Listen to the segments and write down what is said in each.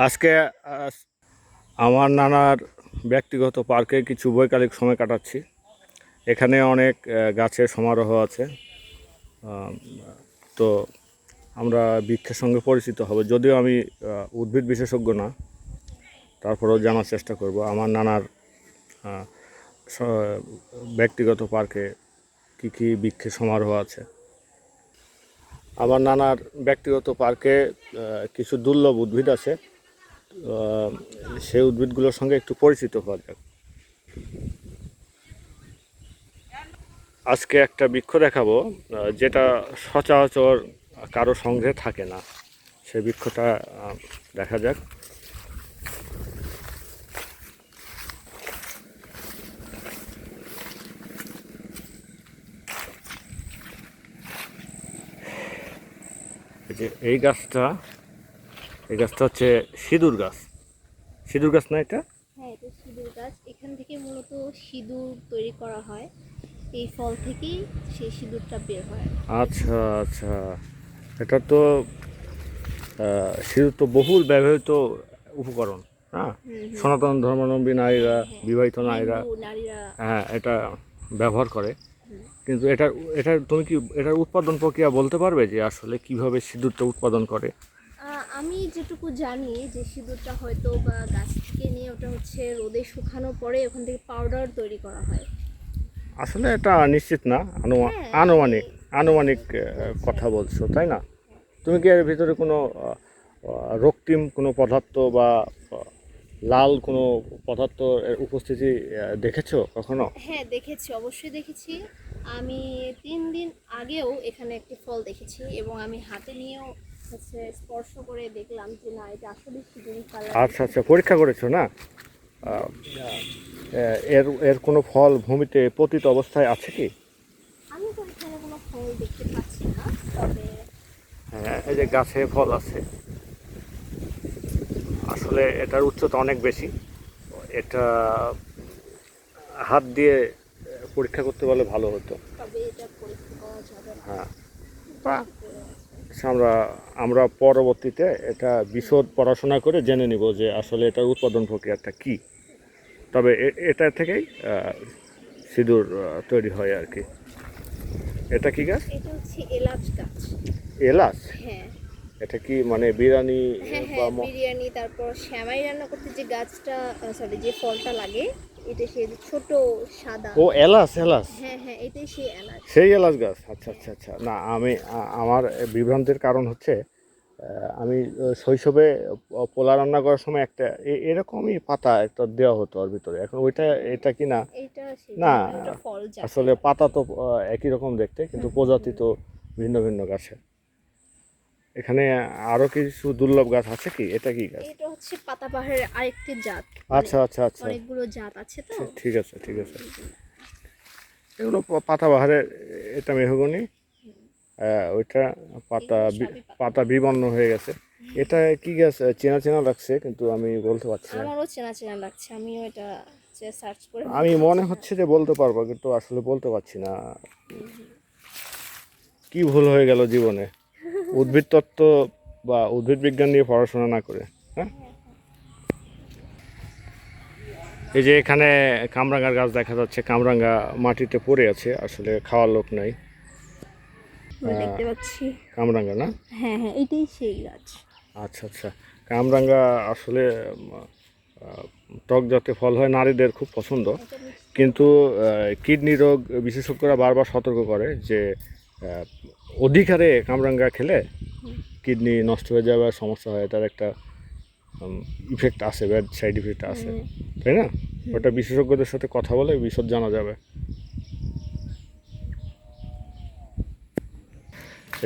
আজকে আমার নানার ব্যক্তিগত পার্কে কিছু বৈকালিক সময় কাটাচ্ছি। এখানে অনেক গাছের সমারোহ আছে। তো আমরা বৃক্ষের সঙ্গে পরিচিত হব, যদিও আমি উদ্ভিদ বিশেষজ্ঞ না, তারপরেও জানার চেষ্টা করব আমার নানার ব্যক্তিগত পার্কে কী কী বৃক্ষের সমারোহ আছে। আমার নানার ব্যক্তিগত পার্কে কিছু দুর্লভ উদ্ভিদ আছে, সেই উদ্ভিদগুলোর সঙ্গে একটু পরিচিত হওয়া যাক। আজকে একটা বৃক্ষ দেখাবো যেটা সচরাচর কারো সঙ্গে থাকে না, সেই বৃক্ষটা দেখা যাক। এই গাছটা হচ্ছে সিঁদুর গাছ। সিঁদুর গাছ না এটা? হ্যাঁ, এটা সিঁদুর গাছ। এখান থেকে মূলত সিঁদুর তৈরি করা হয়। এই ফল থেকেই সেই সিঁদুরটা বের হয়। আচ্ছা আচ্ছা, এটা তো সিঁদুর তো বহুল ব্যবহৃত উপকরণ। হ্যাঁ, সনাতন ধর্মাবলম্বী নারীরা, বিবাহিত নারীরা নারীরা হ্যাঁ এটা ব্যবহার করে। কিন্তু এটার তুমি কি এটার উৎপাদন প্রক্রিয়া বলতে পারবে যে আসলে কিভাবে সিঁদুরটা উৎপাদন করে? আমি যেটুকু জানি যে সিঁদুরটা হয়তো বা গাছ থেকে নিয়ে ওটা হচ্ছে রোদে শুকানোর পরে ওখান থেকে পাউডার তৈরি করা হয়। আসলে এটা নিশ্চিত না, হ্যাঁ, আনুমানিক আনুমানিক কথা বলছো, তাই না? তুমি কি এর ভিতরে কোনো রক্তিম কোনো পদার্থ বা লাল কোনো পদার্থ এর উপস্থিতি দেখেছো কখনো? হ্যাঁ, দেখেছি, অবশ্যই দেখেছি। আমি 3 দিন আগেও এখানে একটি ফল দেখেছি এবং আমি হাতে নিয়েও হচ্ছে স্পর্শ করে দেখলাম যে না, এটা আসলে সিঁদুর কালার। আচ্ছা আচ্ছা, পরীক্ষা করেছো না? আহ, এর এর কোনো ফল ভূমিতে পতিত অবস্থায় আছে কি? আমি তো এখানে কোনো ফল দেখতে পাচ্ছি না, তবে হ্যাঁ, এই যে গাছে ফল আছে। আসলে এটার উচ্চতা অনেক বেশি। এটা হাত দিয়ে পরীক্ষা করতে পারলে ভালো হতো। তবে এটা পরীক্ষা করা যাবে না। হ্যাঁ, বা আমরা আমরা পরবর্তীতে এটা বিশদ পড়াশোনা করে জেনে নিব যে আসলে এটার উৎপাদন প্রক্রিয়াটা কি। তবে এটা থেকেই সিঁদুর তৈরি হয় আর কি। এটা কি গাছ? এটা হচ্ছে এলাচ গাছ। এলাচ? হ্যাঁ, এটা কি মানে বিরিয়ানি হ্যাঁ, বা হ্যাঁ, বিরিয়ানি, তারপর সেমাই রান্না করতে যে গাছটা, সরি, যে ফলটা লাগে, এটা সেই যে ছোট সাদা। ও এলাচ, এলাচ। হ্যাঁ, হ্যাঁ, এটাই সেই এলাচ। সেই এলাচ গাছ, আচ্ছা আচ্ছা আচ্ছা। না, আমি আমার বিভ্রান্তির কারণ হচ্ছে আমি শৈশবে পোলা রান্না করার সময় একটা এরকমই পাতা একটা দেওয়া হতো ওর ভিতরে। এখন ওইটা এটা কি না? এটা সেই না, ওটা ফল জাতীয়। আসলে পাতা তো একই রকম দেখতে, কিন্তু প্রজাতি তো ভিন্ন ভিন্ন গাছের। এখানে আরো কিছু দুর্লভ গাছ আছে কি? এটা কি গাছ? এটা হচ্ছে পাতাবাহারের আরেকটি জাত। আচ্ছা আচ্ছা আচ্ছা, অনেকগুলো জাত আছে তো। ঠিক আছে ঠিক আছে। এগুলো পাতাবাহারের। এটা মেহগনি, ওইটা পাতা এগুলো সবই পাতা। পাতা বিবর্ণ হয়ে গেছে। এটা কি গাছ? চেনা চেনা লাগছে, কিন্তু আমি বলতে পারছি না। আমারও চেনা চেনা লাগছে, আমিও এটা সার্চ করে আমি বলতে মনে পারছি না। হচ্ছে যে বলতে পারবো, কিন্তু আসলে বলতে পারছি না। কি ভুল হয়ে গেল জীবনে, উদ্ভিদ তত্ত্ব বা উদ্ভিদ বিজ্ঞান নিয়ে পড়াশোনা না করে। হ্যাঁ, এই যে এখানে কামরাঙ্গার গাছ দেখা যাচ্ছে। কামরাঙ্গা মাটিতে পড়ে আছে, আসলে খাওয়ার লোক নাই। দেখতে পাচ্ছি। কামরাঙ্গা না? হ্যাঁ, হ্যাঁ, এটাই সেই গাছ। আচ্ছা আচ্ছা। কামরাঙ্গা আসলে টক জাতীয় ফল হয়, নারীদের খুব পছন্দ। কিন্তু কিডনি রোগ বিশেষজ্ঞরা বারবার সতর্ক করে যে অধিকারে কামরাঙ্গা খেলে কিডনি নষ্ট হয়ে যাওয়ার সমস্যা হয়, তার একটা ইফেক্ট আছে, ব্যাড সাইড ইফেক্ট আছে, তাই না? ওটা বিশেষজ্ঞদের সাথে কথা বলে বিশদ জানা যাবে।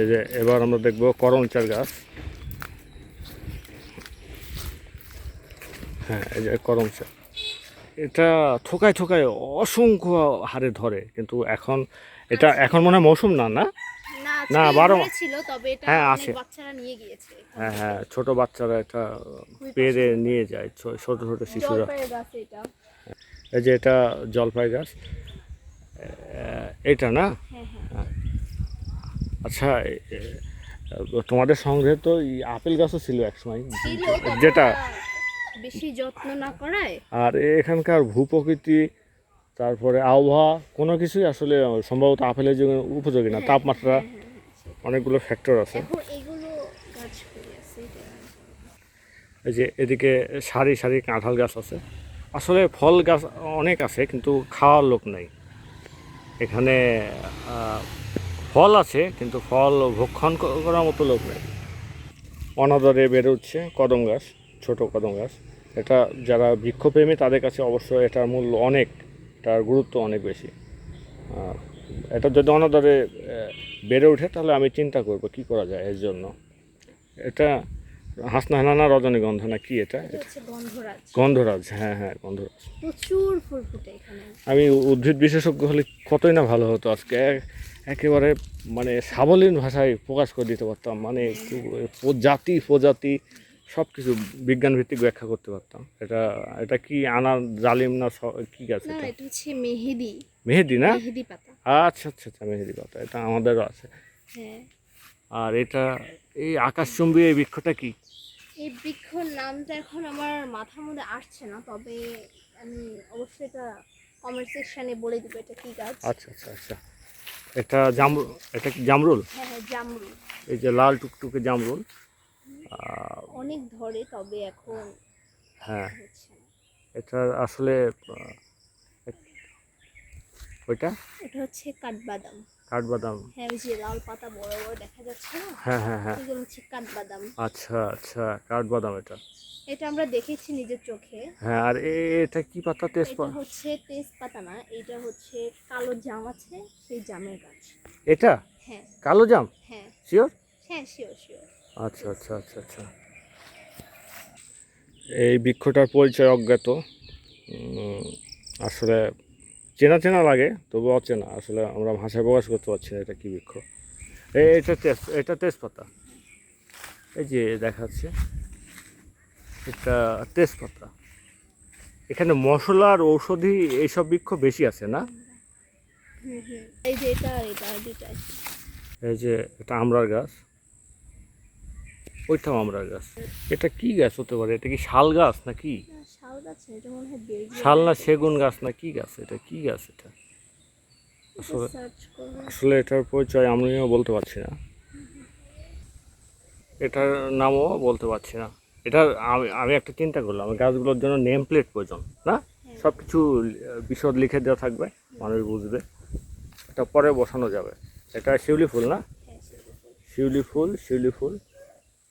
এই যে এবার আমরা দেখব করমচার গাছ। হ্যাঁ, এই যে করমচা, এটা থোকায় থোকায় অসংখ্য হারে ধরে, কিন্তু এখন মনে হয় মৌসুম না, না? না, না, আজকেই 12 ধরেছিল, তবে এটা হ্যাঁ অনেক আছে। বাচ্চারা নিয়ে গিয়েছে এখান হ্যাঁ থেকে। হ্যাঁ, ছোট বাচ্চারা এটা খুবই পেড়ে পছন্দ করে। নিয়ে যায়, ছোট ছোট শিশুরা। জলপাইয়ের গাছ এটা। এই যে এটা জলপাই গাছ, এটা না? হ্যাঁ, হ্যাঁ। হ্যাঁ। আচ্ছা, তোমাদের সংগ্রহে তো এই আপেল গাছও ছিল একসময়, ছিল, তবে যেটা ওরা বেশি যত্ন না করায়। আর এখানকার ভূপ্রকৃতি, তারপরে আবহাওয়া, কোনো কিছুই আসলে সম্ভবত আপেলের জন্য উপযোগী না। হ্যাঁ, তাপমাত্রা, হ্যাঁ, হ্যাঁ, সেটাই। অনেকগুলো ফ্যাক্টর আছে। এখন এগুলো গাছ করে আছে এটা। এই যে এদিকে সারি সারি কাঁঠাল গাছ আছে। আসলে ফল গাছ অনেক আছে, কিন্তু খাওয়ার লোক নাই এখানে। আহ, ফল আছে কিন্তু ফল ভক্ষণ করার মতো লোক নেই। অনাদরে বেড়ে উঠছে কদম গাছ, ছোট কদম গাছ। এটা যারা বৃক্ষপ্রেমী তাদের কাছে অবশ্য এটার মূল্য অনেক, এটার গুরুত্ব অনেক বেশি। আর এটা যদি অনাদরে বেড়ে ওঠে তাহলে আমি চিন্তা করব কি করা যায় এর জন্য। এটা হাসনাহানা না রজনীগন্ধা না কি এটা? এটা হচ্ছে গন্ধরাজ। গন্ধরাজ, হ্যাঁ হ্যাঁ গন্ধরাজ। প্রচুর ফুল ফুটে এখানে। আমি উদ্ভিদ বিশেষজ্ঞ হলে কতই না ভালো হতো আজকে। একেবারে মানে সাবলীল ভাষায় প্রকাশ করে দিতে পারতাম, মানে জাতি প্রজাতি সব কিছু বিজ্ঞান ভিত্তিক ব্যাখ্যা করতে পারতাম। এটা এটা কি আনার জালিম না কি গাছ না, এটা? এটা হচ্ছে মেহেদি। মেহেদি না? মেহেদি পাতা। আচ্ছা আচ্ছা আচ্ছা, মেহেদি পাতা, এটা আমাদেরও আছে। হ্যাঁ। আর এটা এই আকাশচুম্বী এই বৃক্ষটা কি? এই বৃক্ষর নামটা এখন আমার মাথার মধ্যে আসছে না, তবে আমি অবশ্যই এটা কমেন্ট সেকশনে বলে দিব এটা কি গাছ। আচ্ছা আচ্ছা আচ্ছা, এটা এটা কি জামরুল? হ্যাঁ হ্যাঁ, জামরুল। এই যে লাল টুকটুকে জামরুল। অনেক ধরে, তবে এখন হ্যাঁ, হচ্ছে না। এটা আসলে ওইটা এটা হচ্ছে কাঠবাদাম। কাঠবাদাম। হ্যাঁ, ওই যে লাল পাতা বড় বড় দেখা যাচ্ছে না, হ্যাঁ হ্যাঁ হ্যাঁ, এগুলো হচ্ছে কাঠবাদাম। আচ্ছা আচ্ছা, কাঠবাদাম এটা। এটা আমরা দেখেছি নিজের চোখে। হ্যাঁ, আর এটা কি পাতা? এটা তেজপাতা? হচ্ছে তেজপাতা না, এটা হচ্ছে কালো জাম আছে, সেই জামের গাছ। এটা হ্যাঁ কালো জাম? হ্যাঁ শিওর? হ্যাঁ, শিওর শিওর। আচ্ছা আচ্ছা আচ্ছা আচ্ছা। এই বৃক্ষটার পরিচয় অজ্ঞাত। আসলে চেনা চেনা লাগে, তবু অচেনা। আসলে আমরা ভাষায় প্রকাশ করতে পারছি না এটা কি বৃক্ষ। এটা তেজপাতা। এই যে দেখাচ্ছে, এটা তেজপাতা। এখানে মশলা আর ঔষধি এইসব বৃক্ষ বেশি আছে না? হুম হুম, এই যে এটা আর এটা দুটাই। এই যে এটা আমড়ার গাছ, ওইটাও আমড়ার গাছ। এটা কি গাছ হতে পারে? এটা কি শাল গাছ নাকি? না, শাল গাছ না, এটা মনে হয় বেল। শাল না সেগুন গাছ না কি গাছ? এটা কি গাছ এটা? আসলে সার্চ করবে। আসলে এটার পরিচয় আমিও বলতে পারছি না, এটার নামও বলতে পারছি না। এটা আমি একটা চিন্তা করলাম, গাছগুলোর জন্য নেম প্লেট প্রয়োজন না? সব কিছু বিশদ লিখে দেওয়া থাকবে, মানুষ বুঝবে। এটা পরে বসানো যাবে। এটা শিউলি ফুল না? হ্যাঁ, সেটা ফুল। শিউলি ফুল, শিউলি ফুল,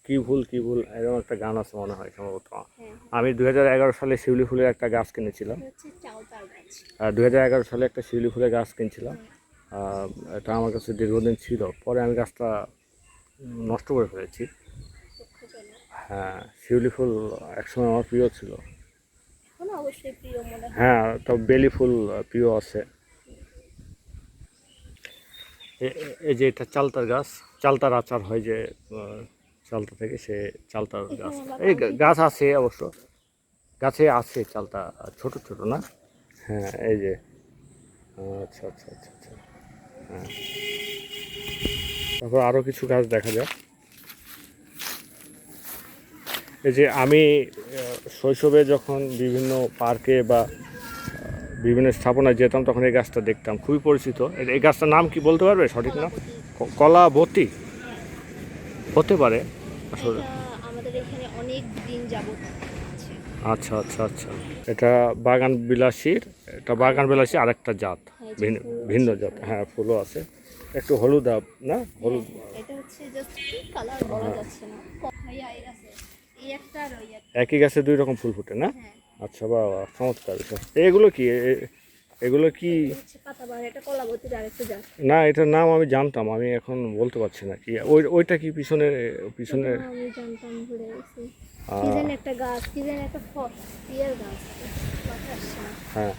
কি ফুল কি ফুল, এরকম একটা গান আছে মনে হয় সম্ভবত। হ্যাঁ, আমি 2011 সালে শিউলি ফুলের একটা গাছ কিনেছিলাম। এটা হচ্ছে চাউতার গাছ। 2011 সালে একটা শিউলি ফুলের গাছ কিনছিলাম। এটা আমার কাছে দীর্ঘদিন ছিল, পরে আমি গাছটা নষ্ট করে ফেলেছি। দুঃখজনক। হ্যাঁ, শিউলি ফুল একসময় আমার প্রিয় ছিল। এখন অবশ্যই প্রিয় মনে হয়। হ্যাঁ, তো বেলি ফুল প্রিয় আছে। এই যে এটা চালতার গাছ, চালতার আচার হয় যে চালতা থেকে, সে চালতার গাছ। এই গাছ আছে অবশ্য, গাছে আছে চালতা, ছোট ছোট না? হ্যাঁ, এই যে আচ্ছা আচ্ছা আচ্ছা আচ্ছা। হ্যাঁ, তারপর আরও কিছু গাছ দেখা যায়। এই যে আমি শৈশবে যখন বিভিন্ন পার্কে বা বিভিন্ন স্থাপনায় যেতাম তখন এই গাছটা দেখতাম, খুবই পরিচিত। এই গাছটার নাম কি বলতে পারবে সঠিক নাম? কলাবতী হতে পারে আসলে। এটা আমাদের এখানে অনেক দিন যাবত আছে। আচ্ছা আচ্ছা আচ্ছা, এটা বাগান বিলাসীর, এটা বাগান বিলাসী আরেকটা জাত, হ্যাঁ, যে ভিন্ন ফুল ভিন্ন আছে জাত। এখানে। হ্যাঁ, ফুলও আছে, একটু হলুদ না, হলুদ। এটা হচ্ছে জাস্ট কি কালার বলা যাচ্ছে না। ভাইয়া এই গাছে এই একটা আর ওই একটা। একই গাছে দুই রকম ফুল ফুটে না? হ্যাঁ, আচ্ছা, বা চমৎকার বিষয়। এগুলো কি এগুলো কি? এটা হচ্ছে পাতাবাহার, এটা কলাবতীর আরেকটা জাত। না, এটার নাম আমি জানতাম, আমি এখন বলতে পারছি না কি। ওইটা কি পিছনে পিছনে? এটা আমি জানতাম, ভুলে গেছি। কি জানি একটা গাছ, কি জানি একটা ফল, পিয়ার গাছ, মাথায় আসছে না। হ্যাঁ,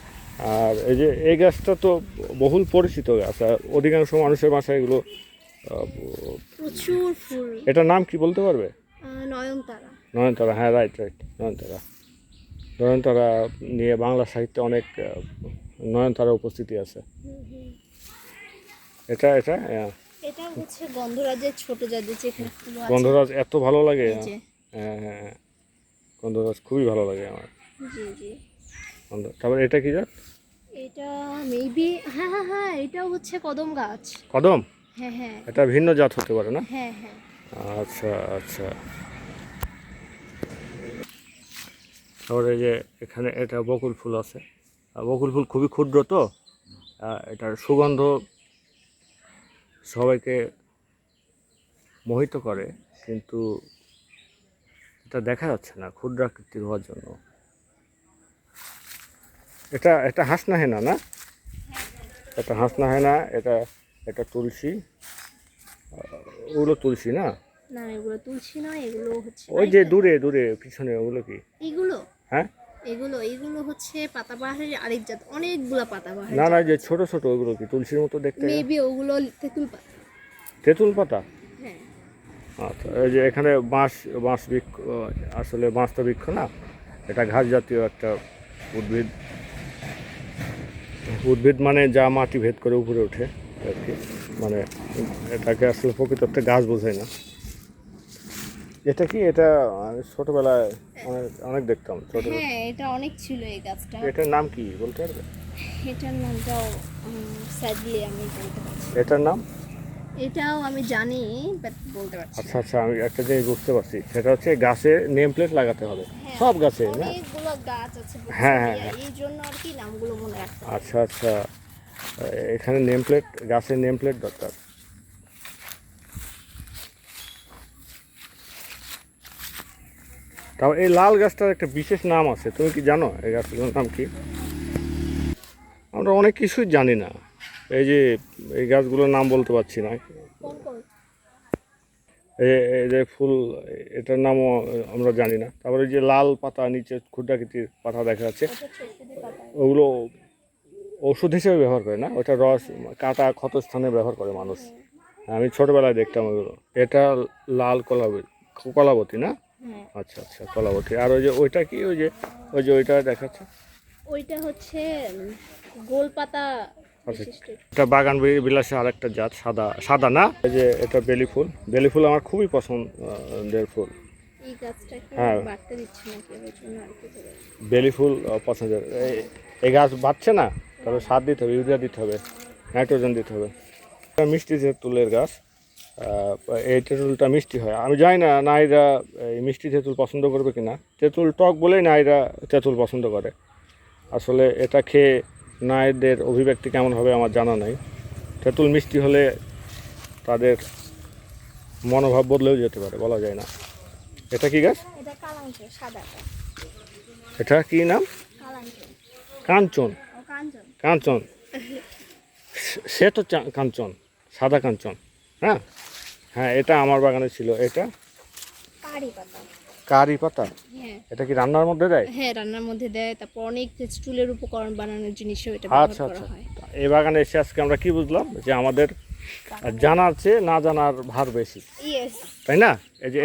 আর এই যে এই গাছটা তো বহুল পরিচিত গাছ, আর অধিকাংশ মানুষের বাসায় এগুলো। প্রচুর ফুল। এটার নাম কি বলতে পারবে? নয়নতারা। নয়নতারা, হ্যাঁ, রাইট রাইট, নয়নতারা। নয়নতারা নিয়ে বাংলা সাহিত্যে অনেক নয়নতারা উপস্থিতি আছে। হুম হুম। এটা এটা হচ্ছে গন্ধরাজের ছোট জাতের যেখানে ফুল আছে। গন্ধরাজ এত ভালো লাগে। এই যে, হ্যাঁ হ্যাঁ হ্যাঁ, গন্ধরাজ খুবই ভালো লাগে আমার। জি জি। তারপর এটা কি জাত? এটা মেবি, হ্যাঁ হ্যাঁ হ্যাঁ, এটাও হচ্ছে কদম গাছ। কদম? হ্যাঁ হ্যাঁ এটা ভিন্ন জাত হতে পারে না? হ্যাঁ হ্যাঁ। আচ্ছা আচ্ছা। তারপরে যে এখানে এটা বকুল ফুল আছে। বকুল ফুল খুবই ক্ষুদ্র তো, এটার সুগন্ধ সবাইকে মোহিত করে, কিন্তু এটা দেখা যাচ্ছে না ক্ষুদ্র আকৃতির হওয়ার জন্য। এটা এটা হাসনা হেনা না? এটা হাসনা হেনা, এটা এটা তুলসী। ওগুলো তুলসী না? না এগুলো তুলসী নয়, এগুলো হচ্ছে ওই যে দূরে দূরে পিছনে ওগুলো কি? এগুলো, হ্যাঁ, এগুলো এগুলো হচ্ছে পাতাবাহারের আরেক জাত, অনেকগুলা পাতাবাহার। না না, যে ছোট ছোট ওগুলো কি তুলসীর মতো দেখতে? মেবি ওগুলো তেঁতুল পাতা। তেঁতুল পাতা? হ্যাঁ। আচ্ছা, এই যে এখানে বাঁশ, বাঁশ বৃক্ষ, আসলে বাঁশ তো বৃক্ষ না, এটা ঘাস জাতীয় একটা উদ্ভিদ। উদ্ভিদ মানে যা মাটি ভেদ করে উপরে ওঠে আর কি, মানে এটাকে আসলে প্রকৃত একটা গাছ বোঝায় না। এটা কি, এটা আমি ছোটবেলায় অনেক অনেক দেখতাম ছোটবেলায়। হ্যাঁ এটা অনেক ছিল এই গাছটা। এটার নাম কি বলতে পারবে? এটার নামটাও স্যাডলি আমি বলতে পারছি। এটার নাম? এটাও আমি জানি বাট বলতে পারছি না। আচ্ছা আচ্ছা, আমি একটা জিনিস বুঝতে পারছি, সেটা হচ্ছে গাছে নেম প্লেট লাগাতে হবে হ্যাঁ, সব গাছে না? অনেকগুলো গাছ আছে হ্যাঁ, হ্যাঁ, বক্সিয়া, এই জন্য আর কি নামগুলো মনে রাখতে হবে। আচ্ছা আচ্ছা, এখানে নেম প্লেট, গাছের নেম প্লেট দরকার। তারপর এই লাল গাছটার একটা বিশেষ নাম আছে, তুমি কি জানো এই গাছগুলোর নাম কি? আমরা অনেক কিছুই জানি না, এই যে এই গাছগুলোর নাম বলতে পারছি না। কোন কোন? এই যে ফুল, এটার নামও আমরা জানি না। তারপরে যে লাল পাতা, নিচে ক্ষুদ্রাকৃতির পাতা দেখা যাচ্ছে, ওটা ছোটদি পাতা। ওগুলো ওষুধ হিসেবে ব্যবহার করে না? ওটা রস কাটা ক্ষত স্থানে ব্যবহার করে মানুষ। আমি ছোটবেলায় দেখতাম ওগুলো। এটা লাল কলাবতী না? হ্যাঁ আচ্ছা আচ্ছা, কলাবতী। আর ওই যে ওইটা কি, ওই যে ওইটা দেখাচ্ছে? ওইটা হচ্ছে গোল পাতা আচ্ছা, বিশিষ্ট। এটা বাগান বিলাসে আরেকটা জাত, সাদা সাদা না? এই যে এটা বেলি ফুল। বেলি ফুল আমার খুবই পছন্দের ফুল। এই গাছটাকে হ্যাঁ। বাড়তে দিচ্ছে না কেউ, এই জন্য আর কি করে। বেলি ফুল পছন্দের। এই গাছ বাড়ছে না, তবে সার দিতে হবে, ইউরিয়া দিতে হবে, নাইট্রোজেন দিতে হবে। এটা মিষ্টি তেঁতুলের গাছ। এই তেঁতুলটা মিষ্টি হয়। আমি জানি না নারীরা এই মিষ্টি তেঁতুল পছন্দ করবে কিনা। তেঁতুল টক বলেই নারীরা তেঁতুল পছন্দ করে। আসলে এটা খেয়ে নারীদের অভিব্যক্তি কেমন হবে আমার জানা নাই। তেঁতুল মিষ্টি হলে তাদের মনোভাব বদলেও যেতে পারে, বলা যায় না। এটা কি গাছ? এটা কালাঞ্চ, সাদাটা এটা কি নাম? কালাঞ্চ। কাঞ্চন? ও কাঞ্চন। কাঞ্চন, সে তো কাঞ্চন, সাদা কাঞ্চন। হ্যাঁ হ্যাঁ, এটা আমার বাগানে ছিল। এটা কারি পাতা। কারি পাতা? হ্যাঁ এটা কি রান্নার মধ্যে দেয়? হ্যাঁ, রান্নার মধ্যে দেয়। তারপর অনেক স্টুলের উপকরণ বানানোর জিনিসও এটা ব্যবহার আচ্ছা করা আচ্ছা, হয়। এই বাগানে এসে আজকে আমরা কি বুঝলাম, যে আমাদের জানার চেয়ে না জানার ভার বেশি, ইয়েস। তাই না? এই যে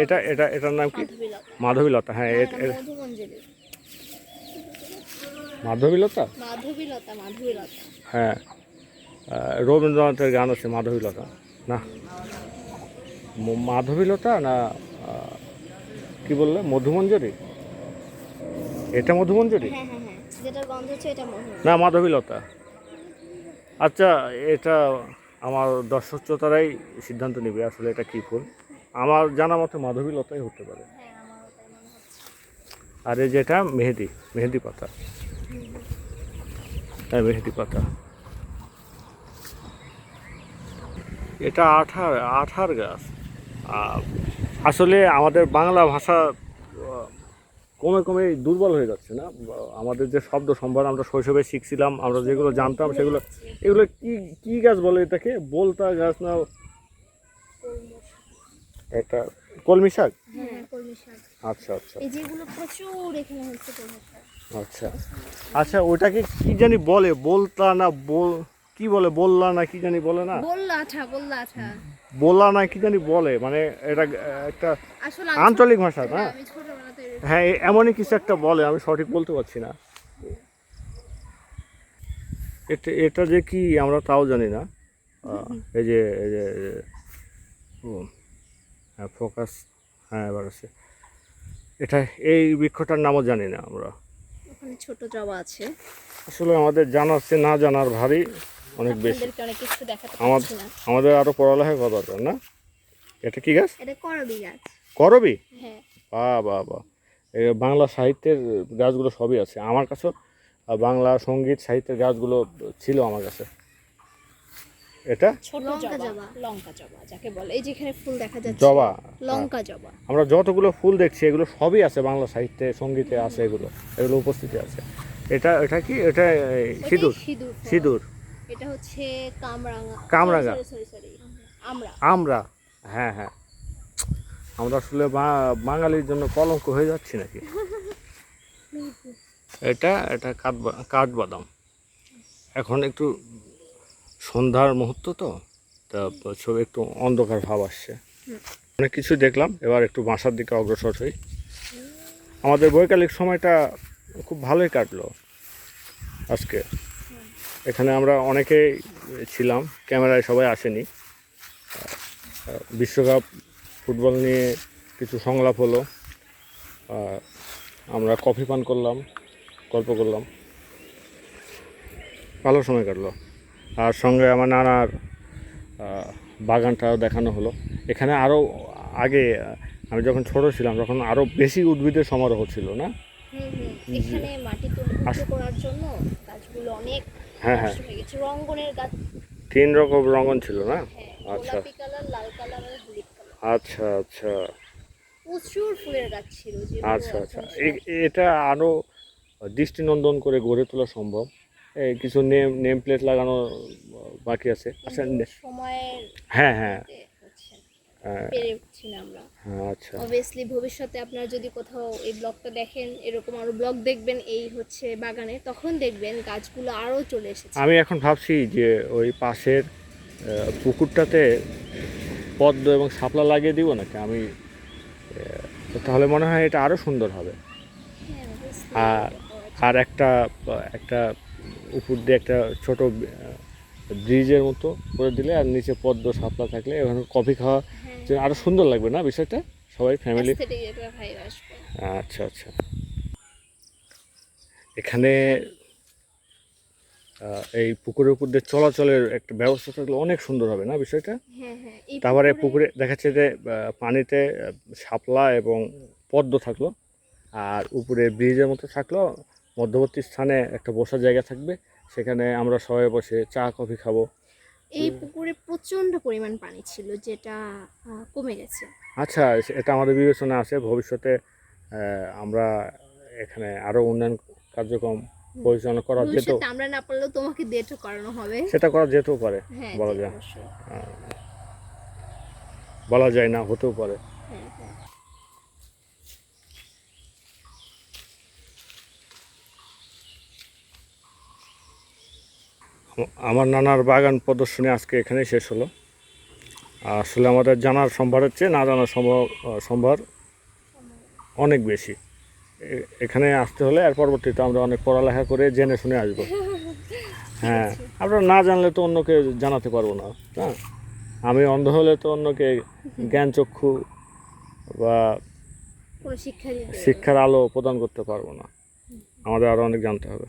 এটার নাম কি? মাধবীলতা। মাধবীলতা। হ্যাঁ, মধুমঞ্জরি। মাধবীলতা। মাধবীলতা, মাধবীলতা। হ্যাঁ, রবীন্দ্রনাথের গান আছে মাধবীলতা না? মাধবীলতা না, কি বললে, মধুমঞ্জরি? এটা মধুমঞ্জরি হ্যাঁ হ্যাঁ হ্যাঁ, যেটার গন্ধ হচ্ছে এটা মধু। না, মাধবীলতা। আচ্ছা, এটা আমার দর্শক শ্রোতারাই সিদ্ধান্ত নেবে আসলে এটা কী ফুল। আমার জানা মতে মাধবীলতাই হতে পারে। হ্যাঁ আমারও তাই মনে হচ্ছে। আর এই যেটা মেহেদি পাতা। হ্যাঁ, মেহেদি পাতা। এটা আঠার গাছ। আসলে আমাদের বাংলা ভাষা কমে কমে দুর্বল হয়ে যাচ্ছে না? আমাদের যে শব্দ সম্ভার আমরা শৈশবে শিখছিলাম, আমরা যেগুলো জানতাম সেগুলো, এগুলো কি কি গাছ বলে এটাকে? বোলতা গাছ না? একটা কলমি শাক? হ্যাঁ কলমি শাক। আচ্ছা আচ্ছা এই যেগুলো প্রচুর এখানে হচ্ছে কলমি শাক। আচ্ছা আচ্ছা, ওটাকে কি জানি বলে, বলতা না কি বলে, বললা না কি জানি বলে না? বল্লাঠা। বলা না কি জানি বলে, মানে এটা একটা আসলে আঞ্চলিক ভাষা না? আমি ছোটবেলাতে হ্যাঁ, এমনই কিছু একটা বলে, আমি সঠিক বলতে পারছি না। এটা এটা যে কি আমরা তাও জানি না। এই যে ও হ্যাঁ ফোকাস, হ্যাঁ এবার আছে। এটা এই বৃক্ষটার নামও জানি না আমরা। ওখানে ছোট জবা আছে। আসলে আমাদের জানার চেয়ে না জানার ভারী অনেক বেশি। আপনাদেরকে অনেক কিছু দেখাতে আমার পারছি না। আমাদের আরও পড়ালেখা করা দরকার না? এটা কি গাছ? এটা করবি গাছ। করবি? হ্যাঁ। বাহ। এই বাংলা সাহিত্যের গাছগুলো সবই আছে আমার কাছেও। বাংলা সঙ্গীত সাহিত্যের গাছগুলো ছিল আমার কাছে। এটা ছোট জবা, লঙ্কা জবা যাকে বলে, এই যেখানে ফুল দেখা যাচ্ছে জবা, লঙ্কা জবা। আমরা যতগুলো ফুল দেখছি এগুলো সবই আছে বাংলা সাহিত্যে সঙ্গীতে আছে, এগুলো উপস্থিতি আছে। এটা কি? এটা সিঁদুর। সিঁদুর ফল। সিঁদুর। এটা হচ্ছে কামরাঙা। কামরাঙা। সরি আমরা। আমরা, হ্যাঁ আমরা আসলে বাঙালির জন্য কলঙ্ক হয়ে যাচ্ছি নাকি? এটা কাঠবাদাম। এখন একটু সন্ধ্যার মুহূর্ত তো, তা ছবি একটু অন্ধকার ভাব আসছে। অনেক কিছু দেখলাম, এবার একটু বাসার দিকে অগ্রসর হই। আমাদের বৈকালিক সময়টা খুব ভালোই কাটলো আজকে। এখানে আমরা অনেকেই ছিলাম, ক্যামেরায় সবাই আসেনি। বিশ্বকাপ ফুটবল নিয়ে কিছু সংলাপ হলো, আমরা কফি পান করলাম, গল্প করলাম, ভালো সময় কাটলো। আর সঙ্গে আমার নানার বাগানটাও দেখানো হলো। এখানে আরও আগে আমি যখন ছোট ছিলাম তখন আরও বেশি উদ্ভিদের সমারোহ ছিল না? এখানে মাটি তুলে করার জন্য গাছগুলো অনেক হ্যাঁ নষ্ট হয়ে গেছে। রঙ্গনের গাছ 3 রকম রঙন ছিল না? হ্যাঁ, আচ্ছা গোলাপি কালার, লাল কালার আর হলুদ কালার। আচ্ছা। প্রচুর ফুলের গাছ ছিল আচ্ছা এটা আরও দৃষ্টিনন্দন করে গড়ে তোলা সম্ভব। এই কিছু নেম প্লেট লাগানো বাকি আছে। আচ্ছা সময়ের হ্যাঁ পেরে উঠছি না আমরা। আচ্ছা অবভিয়াসলি ভবিষ্যতে আপনারা যদি কোথাও এই ব্লগটা দেখেন, এরকম আরো ব্লগ দেখবেন এই হচ্ছে বাগানে, তখন দেখবেন গাছগুলো আরো চলে এসেছে। আমি এখন ভাবছি যে ওই পাশের পুকুরটাতে পদ্ম এবং শাপলা লাগিয়ে দিব নাকি আমি, তাহলে মনে হয় এটা আরও সুন্দর হবে। হ্যাঁ, obviously আর একটা উপর দিয়ে একটা ছোট ব্রিজের মতো করে দিলে, আর নিচে পদ্ম শাপলা থাকলে ওখানে কফি খাওয়া আরও সুন্দর লাগবে না বিষয়টা? সবাই ফ্যামিলি। aesthetic একটা vibe আসবে। আচ্ছা এখানে এই পুকুরের উপর দিয়ে চলাচলের একটা ব্যবস্থা থাকলে অনেক সুন্দর হবে না বিষয়টা? হ্যাঁ এই তারপরে পুকুরে দেখাচ্ছে যে পানিতে শাপলা এবং পদ্ম থাকলো, আর উপরে ব্রিজের মতো থাকলো, মধ্যবর্তী স্থানে একটা বসার জায়গা থাকবে, সেখানে আমরা সবাই বসে চা কফি খাবো। এই পুকুরে প্রচন্ড পরিমাণ পানি ছিল, যেটা কমে গেছে। আচ্ছা, এটা আমাদের বিবেচনা আছে ভবিষ্যতে আমরা এখানে আরো উন্নয়ন কার্যক্রম পরিচালনা করা যেত। ভবিষ্যতে আমরা না পারলেও তোমাকে ডেট করানো হবে। সেটা করা যেতেও পারে, হ্যাঁ, বলা যায় না, হতেও পারে। হ্যাঁ। আমার নানার বাগান প্রদর্শনী আজকে এখানেই শেষ হলো। আসলে আমাদের জানার সম্ভারের চেয়ে না জানার সম্ভার অনেক বেশি। এখানে আসতে হলে আর পরবর্তীতে আমরা অনেক পড়ালেখা করে জেনে শুনে আসবো। হ্যাঁ, আমরা না জানলে তো অন্যকে জানাতে পারবো না। হ্যাঁ, আমি অন্ধ হলে তো অন্যকে জ্ঞান চক্ষু বা শিক্ষার আলো প্রদান করতে পারবো না। আমাদের আরও অনেক জানতে হবে।